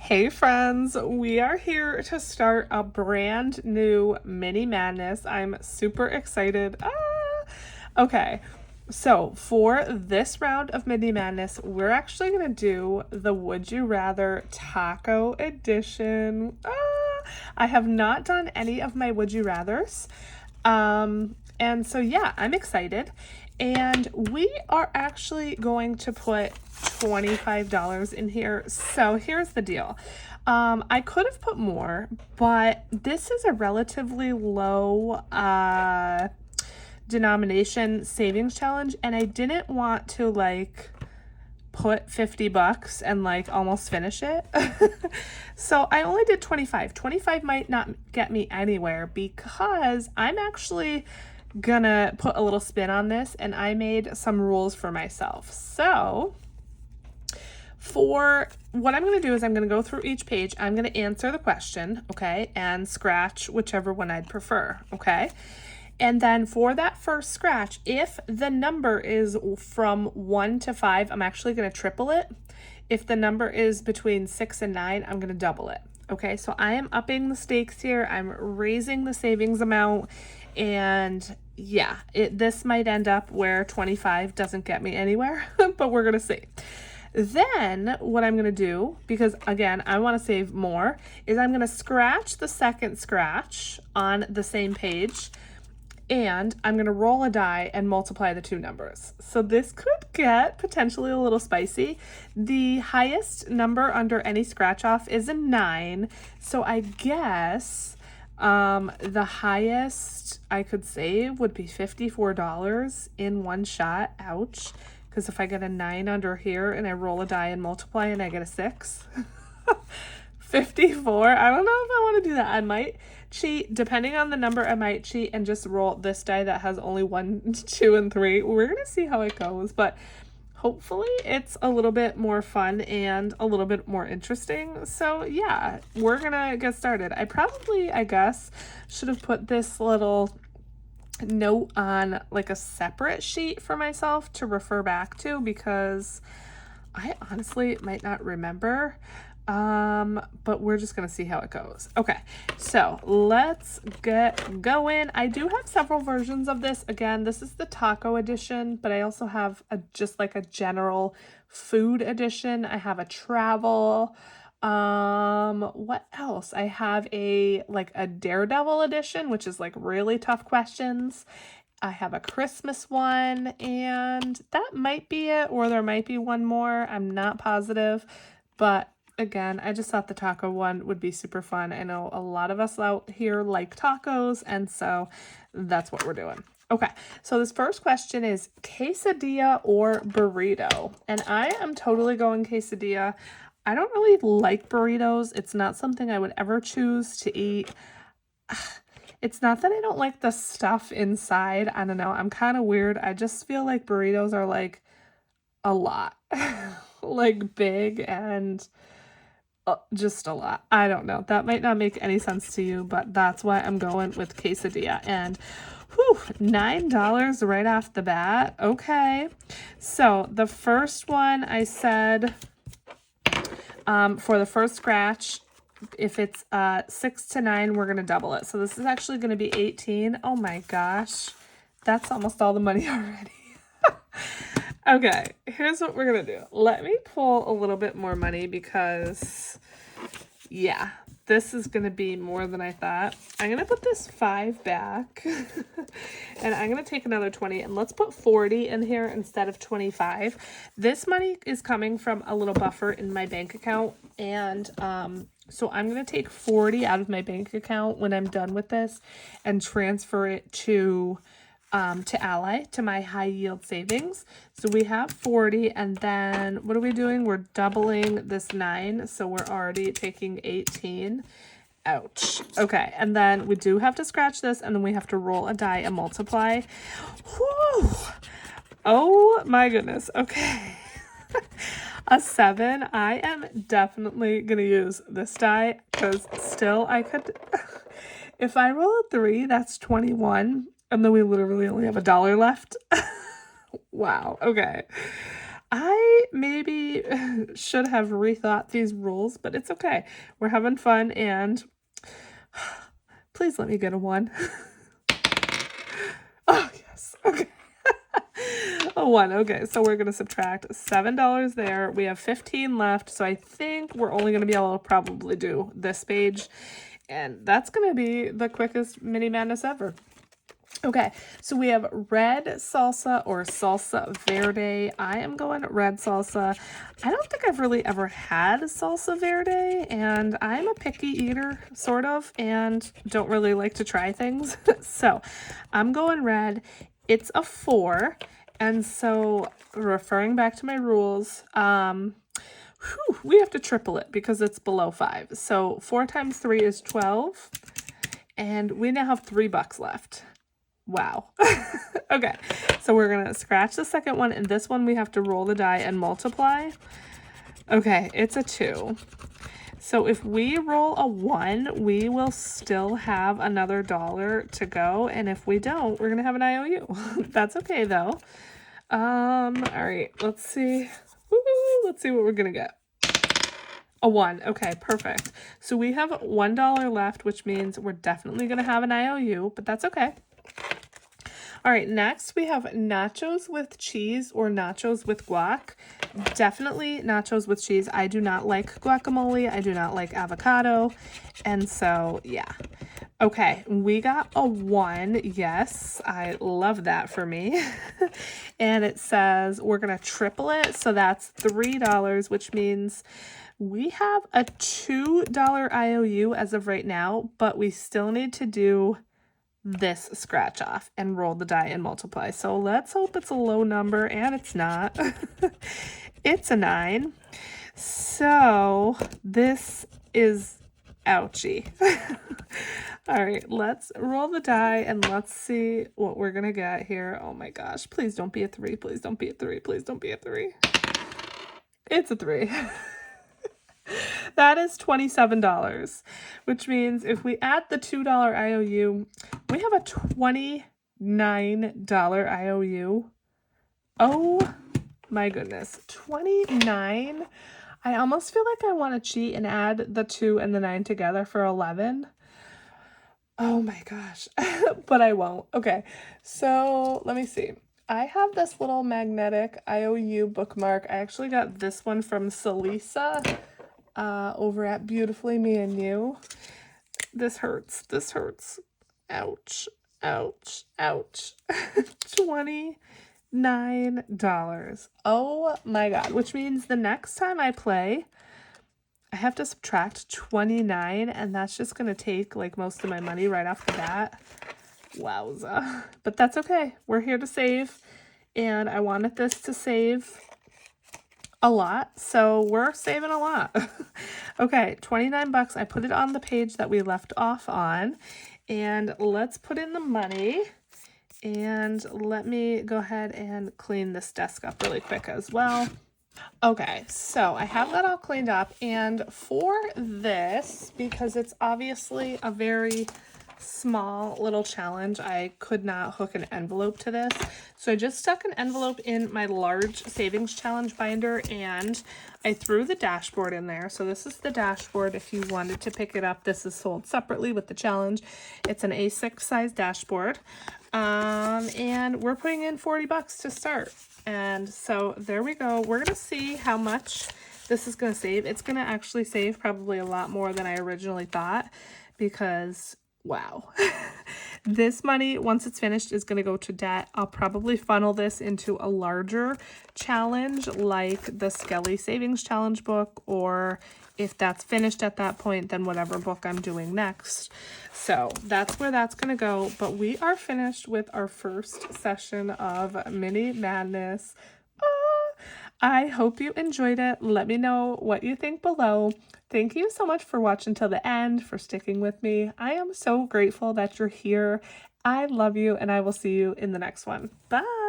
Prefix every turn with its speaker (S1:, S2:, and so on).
S1: Hey friends, we are here to start a brand new mini madness. I'm super excited. Okay, so for this round of mini madness, we're actually gonna do the Would You Rather Taco Edition. I have not done any of my Would You Rathers. And so yeah, I'm excited. And we are actually going to put $25 in here. So here's the deal. I could have put more, but this is a relatively low denomination savings challenge, and I didn't want to like put 50 bucks and like almost finish it. So I only did 25. 25 might not get me anywhere because I'm actually gonna put a little spin on this, and I made some rules for myself. So for what I'm going to do is I'm going to go through each page. I'm going to answer the question, okay, and scratch whichever one I'd prefer, okay? And then for that first scratch, if the number is from 1 to 5, I'm actually going to triple it. If the number is between 6 and 9, I'm going to double it. Okay, so I am upping the stakes here. I'm raising the savings amount. And yeah, this might end up where 25 doesn't get me anywhere, but we're going to see. Then what I'm going to do, because again, I want to save more, is I'm going to scratch the second scratch on the same page, and I'm going to roll a die and multiply the two numbers. So this could get potentially a little spicy. The highest number under any scratch off is a 9. So I guess the highest I could save would be $54 in one shot. Ouch. Because if I get a 9 under here and I roll a die and multiply and I get a 6, 54. I don't know if I want to do that. I might cheat. Depending on the number, I might cheat and just roll this die that has only 1, 2, and 3. We're going to see how it goes, but hopefully it's a little bit more fun and a little bit more interesting. So yeah, we're going to get started. I guess, should have put this little note on like a separate sheet for myself to refer back to, because I honestly might not remember. But we're just gonna see how it goes. Okay, so let's get going. I do have several versions of this. Again, this is the taco edition, but I also have just like a general food edition. I have a travel. What else? I have a Daredevil edition, which is like really tough questions. I have a Christmas one, and that might be it, or there might be one more. I'm not positive, but again, I just thought the taco one would be super fun. I know a lot of us out here like tacos, and so that's what we're doing. Okay, so this first question is quesadilla or burrito, and I am totally going quesadilla. I don't really like burritos. It's not something I would ever choose to eat. It's not that I don't like the stuff inside. I don't know. I'm kind of weird. I just feel like burritos are like a lot, like big and just a lot. I don't know. That might not make any sense to you, but that's why I'm going with quesadilla. And whew, $9 right off the bat. Okay. So the first one I said, for the first scratch, if it's 6 to 9, we're going to double it. So this is actually going to be 18. Oh my gosh. That's almost all the money already. Okay, here's what we're going to do. Let me pull a little bit more money because, yeah, this is going to be more than I thought. I'm going to put this 5 back, and I'm going to take another 20, and let's put 40 in here instead of 25. This money is coming from a little buffer in my bank account, and so I'm going to take 40 out of my bank account when I'm done with this and transfer it to Ally, to my high yield savings. So we have 40, and then what are we doing? We're doubling this 9, so we're already taking 18. Ouch. Okay, and then we do have to scratch this, and then we have to roll a die and multiply. Whew. Oh my goodness. Okay. A 7. I am definitely gonna use this die because still I could, if I roll a 3, that's 21. And then we literally only have $1 left. Wow. Okay. I maybe should have rethought these rules, but it's okay. We're having fun, and please let me get a 1. Oh, yes. Okay. A 1. Okay, so we're going to subtract $7 there. We have 15 left, so I think we're only going to be able to probably do this page, and that's going to be the quickest mini madness ever. Okay, so we have red salsa or salsa verde. I am going red salsa. I don't think I've really ever had salsa verde, and I'm a picky eater, sort of, and don't really like to try things. So I'm going red. It's a 4, and so referring back to my rules, we have to triple it because it's below 5. So 4 times 3 is 12, and we now have $3 left. Wow. Okay, so we're gonna scratch the second one, and this one we have to roll the die and multiply. Okay, it's a 2. So if we roll a 1, we will still have another $1 to go, and if we don't, we're gonna have an IOU. That's okay though. All right, let's see. Woo-hoo, let's see what we're gonna get. A 1. Okay, perfect. So we have $1 left, which means we're definitely gonna have an IOU, but that's okay. All right, next we have nachos with cheese or nachos with guac. Definitely nachos with cheese. I do not like guacamole. I do not like avocado. And so, yeah. Okay, we got a 1. Yes, I love that for me. And it says we're going to triple it. So that's $3, which means we have a $2 IOU as of right now, but we still need to do this scratch off and roll the die and multiply. So let's hope it's a low number, and it's not. It's a 9. So this is ouchie. All right, let's roll the die and let's see what we're gonna get here. Oh my gosh, please don't be a 3. Please don't be a 3. Please don't be a 3. It's a 3. That is $27, which means if we add the $2 IOU, we have a $29 IOU. Oh my goodness, 29. I almost feel like I want to cheat and add the 2 and the 9 together for 11. Oh my gosh, but I won't. Okay, so let me see. I have this little magnetic IOU bookmark. I actually got this one from Celisa. Over at Beautifully Me and You. This hurts. This hurts. Ouch. Ouch. Ouch. $29. Oh my god. Which means the next time I play, I have to subtract 29, and that's just going to take like most of my money right off the bat. Wowza. But that's okay. We're here to save, and I wanted this to save a lot, so we're saving a lot. Okay, $29. I put it on the page that we left off on, and let's put in the money, and let me go ahead and clean this desk up really quick as well. Okay, so I have that all cleaned up, and for this, because it's obviously a very small little challenge, I could not hook an envelope to this, so I just stuck an envelope in my large savings challenge binder, and I threw the dashboard in there. So this is the dashboard. If you wanted to pick it up, this is sold separately with the challenge. It's an A6 size dashboard, and we're putting in $40 to start. And so there we go. We're gonna see how much this is gonna save. It's gonna actually save probably a lot more than I originally thought, because wow. This money, once it's finished, is going to go to debt. I'll probably funnel this into a larger challenge like the Skelly Savings Challenge book, or if that's finished at that point, then whatever book I'm doing next. So that's where that's going to go. But we are finished with our first session of Mini Madness. I hope you enjoyed it. Let me know what you think below. Thank you so much for watching till the end, for sticking with me. I am so grateful that you're here. I love you, and I will see you in the next one. Bye!